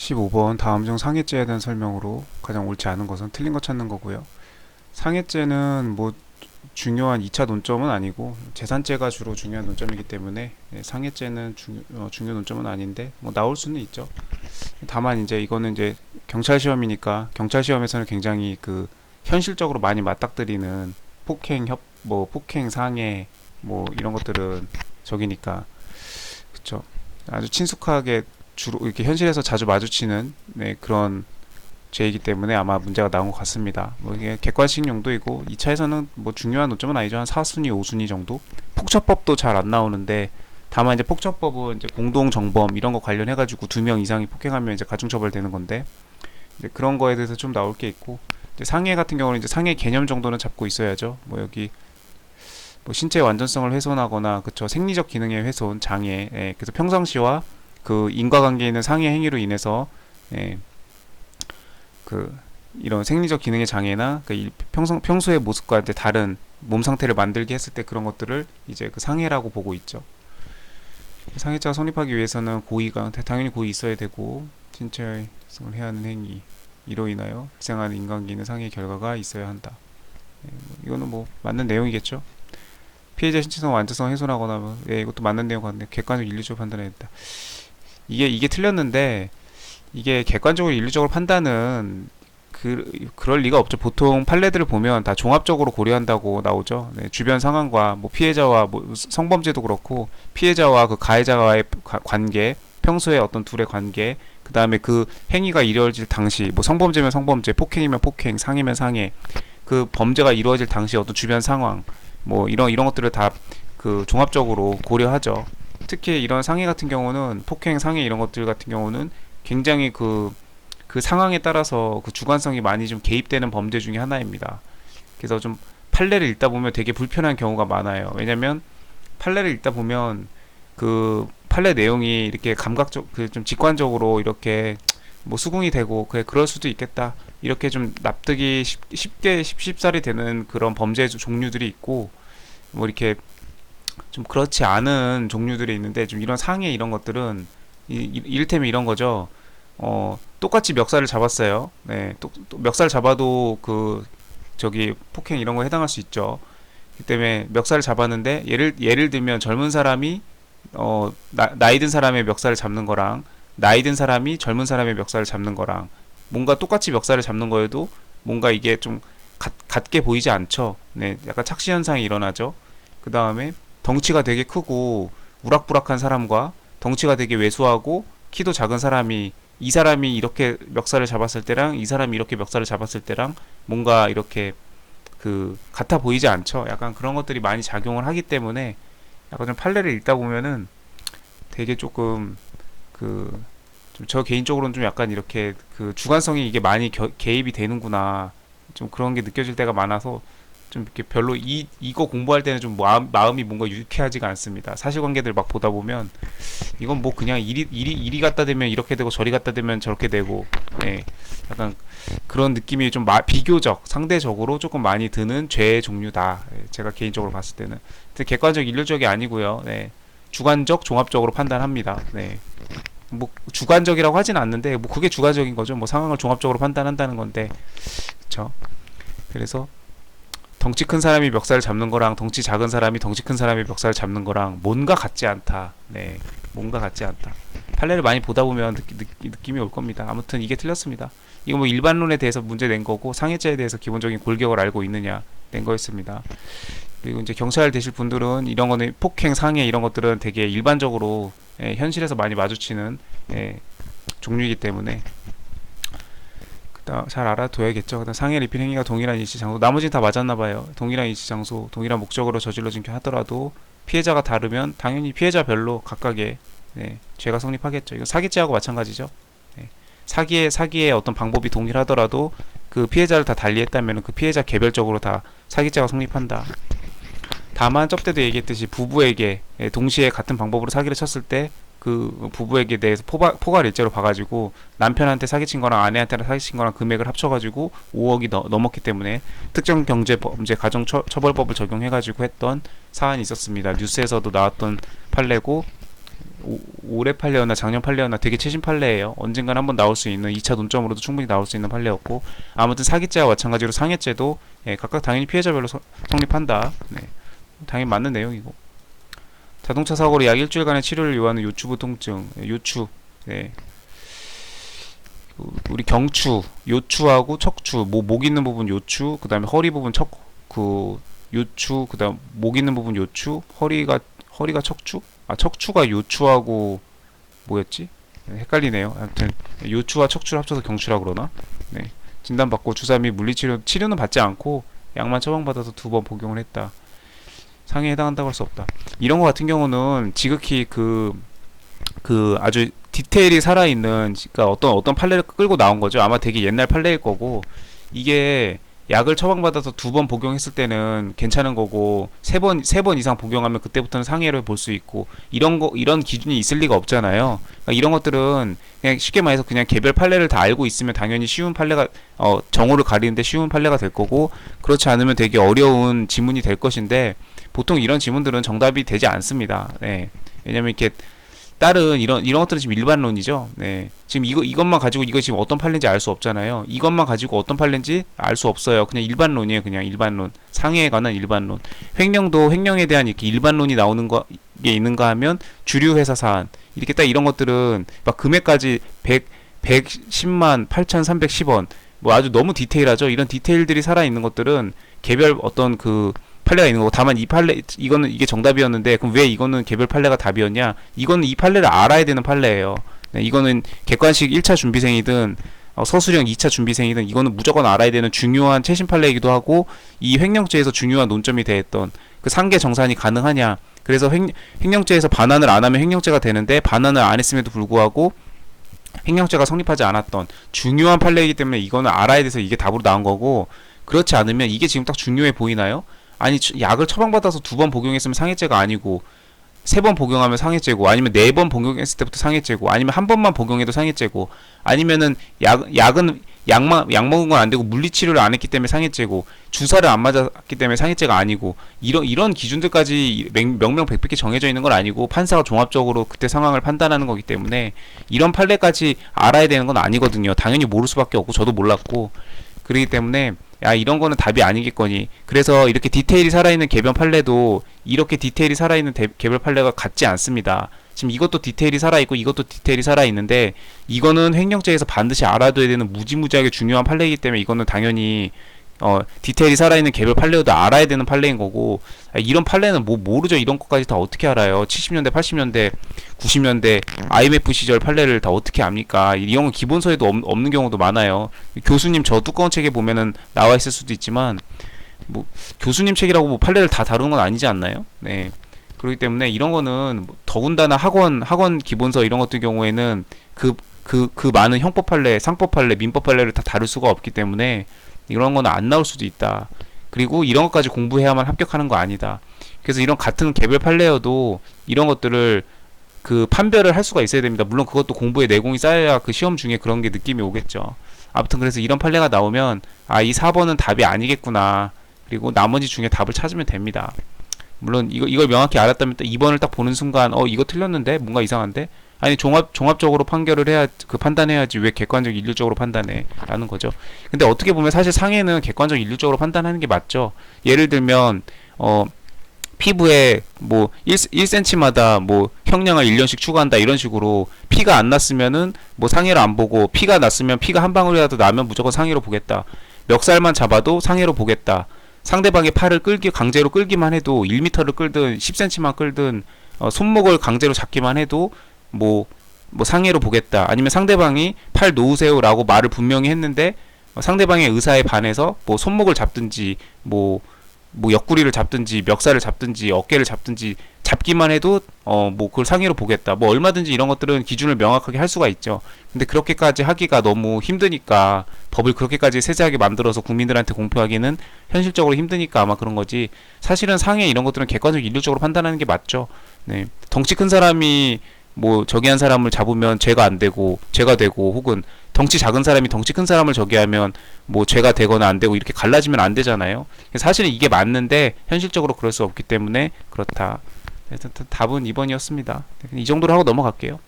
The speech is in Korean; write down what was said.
15번 다음 중 상해죄에 대한 설명으로 가장 옳지 않은 것은 틀린 거 찾는 거고요. 상해죄는 뭐 중요한 2차 논점은 아니고 재산죄가 주로 중요한 논점이기 때문에 상해죄는 중요 논점은 아닌데 뭐 나올 수는 있죠. 다만 이제 이거는 이제 경찰 시험이니까 경찰 시험에서는 굉장히 그 현실적으로 많이 맞닥뜨리는 폭행 상해 뭐 이런 것들은 적이니까 그쵸. 아주 친숙하게 주로 이렇게 현실에서 자주 마주치는 그런 죄이기 때문에 아마 문제가 나온 것 같습니다. 뭐 이게 객관식 용도이고 2차에서는 뭐 중요한 논점은 아니죠. 한 4순위, 5순위 정도. 폭처법도 잘 안 나오는데 다만 이제 폭처법은 이제 공동 정범 이런 거 관련해 가지고 2명 이상이 폭행하면 이제 가중처벌 되는 건데 이제 그런 거에 대해서 좀 나올 게 있고 이제 상해 같은 경우는 이제 상해 개념 정도는 잡고 있어야죠. 뭐 여기 뭐 신체 완전성을 훼손하거나 그쵸 생리적 기능의 훼손 장애 그래서 평상시와 그 인과관계에 있는 상해 행위로 인해서 예, 그 이런 생리적 기능의 장애나 그 평소의 모습과 이제 다른 몸 상태를 만들게 했을 때 그런 것들을 이제 그 상해라고 보고 있죠. 상해죄가 성립하기 위해서는 고의가 당연히 고의 있어야 되고 신체를 해야 하는 행위 이로 인하여 발생하는 인간관계에 상해 결과가 있어야 한다. 이거는 뭐 맞는 내용이겠죠. 피해자 신체성 완전성 훼손하거나 뭐, 이것도 맞는 내용 같은데 객관적 인류적으로 판단해야 된다. 이게 틀렸는데 이게 객관적으로 인류적으로 판단은 그럴 리가 없죠. 보통 판례들을 보면 다 종합적으로 고려한다고 나오죠. 주변 상황과 뭐 피해자와 뭐 성범죄도 그렇고 피해자와 그 가해자와의 관계, 평소에 어떤 둘의 관계, 그 다음에 그 행위가 이루어질 당시, 뭐 성범죄면 성범죄, 폭행이면 폭행, 상해면 상해, 그 범죄가 이루어질 당시 어떤 주변 상황, 뭐 이런 것들을 다 그 종합적으로 고려하죠. 특히 이런 상해 같은 경우는 폭행, 상해 이런 것들 같은 경우는 굉장히 그 상황에 따라서 그 주관성이 많이 좀 개입되는 범죄 중에 하나입니다. 그래서 좀 판례를 읽다 보면 되게 불편한 경우가 많아요. 왜냐면 판례를 읽다 보면 그 판례 내용이 이렇게 감각적 그 좀 직관적으로 이렇게 뭐 수긍이 되고 그럴 수도 있겠다 이렇게 좀 납득이 쉽게 쉽사리 되는 그런 범죄 종류들이 있고 뭐 이렇게 좀 그렇지 않은 종류들이 있는데 좀 이런 상해 이런 것들은 이를테면 이런 거죠. 똑같이 멱살을 잡았어요. 네, 또 멱살 잡아도 그 저기 폭행 이런 거 해당할 수 있죠. 그 때문에 멱살을 잡았는데 예를 들면 젊은 사람이 나이 든 사람의 멱살을 잡는 거랑 나이 든 사람이 젊은 사람의 멱살을 잡는 거랑 뭔가 똑같이 멱살을 잡는 거에도 뭔가 이게 좀 같게 보이지 않죠. 네, 약간 착시 현상이 일어나죠. 그 다음에 덩치가 되게 크고 우락부락한 사람과 덩치가 되게 왜소하고 키도 작은 사람이 이 사람이 이렇게 멱살을 잡았을 때랑 이 사람이 이렇게 멱살을 잡았을 때랑 뭔가 이렇게 그 같아 보이지 않죠. 약간 그런 것들이 많이 작용을 하기 때문에 약간 좀 판례를 읽다 보면은 되게 조금 그 좀 저 개인적으로는 좀 약간 이렇게 그 주관성이 이게 많이 개입이 되는구나 좀 그런 게 느껴질 때가 많아서 좀 이렇게 별로 이거 공부할 때는 좀 마음이 뭔가 유쾌하지가 않습니다. 사실관계들 막 보다 보면 이건 뭐 그냥 이리 갖다 대면 이렇게 되고 저리 갖다 대면 저렇게 되고 네, 약간 그런 느낌이 좀 비교적 상대적으로 조금 많이 드는 죄의 종류다. 제가 개인적으로 봤을 때는 객관적 인류적이 아니고요. 네, 주관적 종합적으로 판단합니다. 네. 뭐 주관적이라고 하진 않는데 뭐 그게 주관적인 거죠. 뭐 상황을 종합적으로 판단한다는 건데 그렇죠. 그래서 덩치 큰 사람이 멱살을 잡는 거랑 덩치 작은 사람이 덩치 큰 사람의 멱살을 잡는 거랑 뭔가 같지 않다. 네, 뭔가 같지 않다. 판례를 많이 보다 보면 느낌이 올 겁니다. 아무튼 이게 틀렸습니다. 이거 뭐 일반론에 대해서 문제 낸 거고 상해죄에 대해서 기본적인 골격을 알고 있느냐 낸 거였습니다. 그리고 이제 경찰 되실 분들은 이런 거는 폭행, 상해 이런 것들은 되게 일반적으로 현실에서 많이 마주치는 종류이기 때문에 잘 알아둬야겠죠. 그다음 상해 리필 행위가 동일한 일시 장소, 나머지는 다 맞았나봐요. 동일한 일시 장소, 동일한 목적으로 저질러진 게 하더라도 피해자가 다르면 당연히 피해자별로 각각의 죄가 성립하겠죠. 이건 사기죄하고 마찬가지죠. 사기의 어떤 방법이 동일하더라도 그 피해자를 다 달리했다면 그 피해자 개별적으로 다 사기죄가 성립한다. 다만 저때도 얘기했듯이 부부에게 동시에 같은 방법으로 사기를 쳤을 때 그 부부에게 대해서 포괄 일죄로 봐가지고 남편한테 사기친 거랑 아내한테 사기친 거랑 금액을 합쳐가지고 5억이 넘었기 때문에 특정경제범죄 가중처벌법을 적용해가지고 했던 사안이 있었습니다. 뉴스에서도 나왔던 판례고 올해 판례였나 작년 판례였나 되게 최신 판례예요. 언젠간 한번 나올 수 있는 2차 논점으로도 충분히 나올 수 있는 판례였고, 아무튼 사기죄와 마찬가지로 상해죄도 각각 당연히 피해자별로 성립한다. 네. 당연히 맞는 내용이고, 자동차 사고로 약 일주일간의 치료를 요하는 요추부 통증, 요추, 네. 우리 경추, 요추하고 척추, 목 있는 부분 요추, 그 다음에 허리 부분 요추, 그 다음 목 있는 부분 요추, 허리가 척추? 척추가 요추하고 뭐였지? 헷갈리네요. 아무튼 요추와 척추를 합쳐서 경추라 그러나? 네. 진단받고 주사 및 치료는 받지 않고 약만 처방받아서 2번 복용을 했다. 상해에 해당한다고 할 수 없다. 이런 거 같은 경우는 지극히 아주 디테일이 살아있는, 그러니까 어떤 판례를 끌고 나온 거죠. 아마 되게 옛날 판례일 거고, 이게 약을 처방받아서 2번 복용했을 때는 괜찮은 거고, 세 번 이상 복용하면 그때부터는 상해를 볼 수 있고, 이런 기준이 있을 리가 없잖아요. 그러니까 이런 것들은 그냥 쉽게 말해서 그냥 개별 판례를 다 알고 있으면 당연히 쉬운 판례가, 정오를 가리는데 쉬운 판례가 될 거고, 그렇지 않으면 되게 어려운 지문이 될 것인데, 보통 이런 지문들은 정답이 되지 않습니다. 네. 왜냐면 이렇게 다른 이런 것들은 지금 일반론이죠. 네. 지금 이것만 가지고 이거 지금 어떤 판례인지 알 수 없잖아요. 이것만 가지고 어떤 판례인지 알 수 없어요. 그냥 일반론이에요. 그냥 일반론. 상해에 관한 일반론. 횡령에 대한 이렇게 일반론이 나오는 게 있는가 하면 주류 회사 사안. 이렇게 딱 이런 것들은 막 금액까지 110만 8,310원. 뭐 아주 너무 디테일하죠. 이런 디테일들이 살아 있는 것들은 개별 어떤 판례가 있는 거고, 다만 이게 정답이었는데 그럼 왜 이거는 개별 판례가 답이었냐? 이거는 이 판례를 알아야 되는 판례예요. 네, 이거는 객관식 1차 준비생이든 서술형 2차 준비생이든 이거는 무조건 알아야 되는 중요한 최신 판례이기도 하고, 이 횡령죄에서 중요한 논점이 됐던 그 상계 정산이 가능하냐? 그래서 횡령죄에서 반환을 안 하면 횡령죄가 되는데, 반환을 안 했음에도 불구하고 횡령죄가 성립하지 않았던 중요한 판례이기 때문에 이거는 알아야 돼서 이게 답으로 나온 거고, 그렇지 않으면 이게 지금 딱 중요해 보이나요? 아니, 약을 처방받아서 2번 복용했으면 상해죄가 아니고, 3번 복용하면 상해죄고, 아니면 4번 복용했을 때부터 상해죄고, 아니면 1번만 복용해도 상해죄고, 아니면은 약 먹은 건 안 되고 물리치료를 안 했기 때문에 상해죄고, 주사를 안 맞았기 때문에 상해죄가 아니고, 이런 기준들까지 명명백백히 정해져 있는 건 아니고, 판사가 종합적으로 그때 상황을 판단하는 거기 때문에 이런 판례까지 알아야 되는 건 아니거든요. 당연히 모를 수밖에 없고, 저도 몰랐고, 그렇기 때문에 이런 거는 답이 아니겠거니. 그래서 이렇게 디테일이 살아있는 개별 판례도 이렇게 디테일이 살아있는 개별 판례가 같지 않습니다. 지금 이것도 디테일이 살아있고 이것도 디테일이 살아있는데, 이거는 횡령죄에서 반드시 알아둬야 되는 무지무지하게 중요한 판례이기 때문에 이거는 당연히 디테일이 살아있는 개별 판례도 알아야 되는 판례인 거고, 이런 판례는 모르죠. 이런 것까지 다 어떻게 알아요? 70년대, 80년대, 90년대 IMF 시절 판례를 다 어떻게 압니까? 이런 건 기본서에도 없는 경우도 많아요. 교수님 저 두꺼운 책에 보면은 나와 있을 수도 있지만, 교수님 책이라고 판례를 다 다루는 건 아니지 않나요? 네. 그렇기 때문에 이런 거는 더군다나 학원 기본서 이런 것들 경우에는 그 많은 형법 판례, 상법 판례, 민법 판례를 다 다룰 수가 없기 때문에 이런 거는 안 나올 수도 있다. 그리고 이런 것까지 공부해야만 합격하는 거 아니다. 그래서 이런 같은 개별 판례여도 이런 것들을 판별을 할 수가 있어야 됩니다. 물론 그것도 공부의 내공이 쌓여야 그 시험 중에 그런 게 느낌이 오겠죠. 아무튼 그래서 이런 판례가 나오면 이 4번은 답이 아니겠구나. 그리고 나머지 중에 답을 찾으면 됩니다. 물론 이걸 명확히 알았다면 2번을 딱 보는 순간 이거 틀렸는데 뭔가 이상한데? 아니 종합적으로 판단해야지 왜 객관적 일률적으로 판단해 라는 거죠. 근데 어떻게 보면 사실 상해는 객관적 일률적으로 판단하는 게 맞죠. 예를 들면 피부에 1cm마다 형량을 1년씩 추가한다 이런 식으로, 피가 안 났으면은 상해를 안 보고, 피가 났으면 피가 한 방울이라도 나면 무조건 상해로 보겠다. 멱살만 잡아도 상해로 보겠다. 상대방의 팔을 강제로 끌기만 해도 1m를 끌든 10cm만 끌든 손목을 강제로 잡기만 해도 상해로 보겠다. 아니면 상대방이 팔 놓으세요 라고 말을 분명히 했는데 상대방의 의사에 반해서 손목을 잡든지 옆구리를 잡든지 멱살을 잡든지 어깨를 잡든지 잡기만 해도 그걸 상해로 보겠다. 얼마든지 이런 것들은 기준을 명확하게 할 수가 있죠. 근데 그렇게까지 하기가 너무 힘드니까, 법을 그렇게까지 세세하게 만들어서 국민들한테 공표하기는 현실적으로 힘드니까 아마 그런 거지, 사실은 상해 이런 것들은 객관적 일률적으로 판단하는 게 맞죠. 네. 덩치 큰 사람이 저기 한 사람을 잡으면 죄가 되고, 혹은 덩치 작은 사람이 덩치 큰 사람을 저기하면 죄가 되거나 안 되고 이렇게 갈라지면 안 되잖아요. 사실은 이게 맞는데 현실적으로 그럴 수 없기 때문에 그렇다. 답은 2번이었습니다. 이 정도로 하고 넘어갈게요.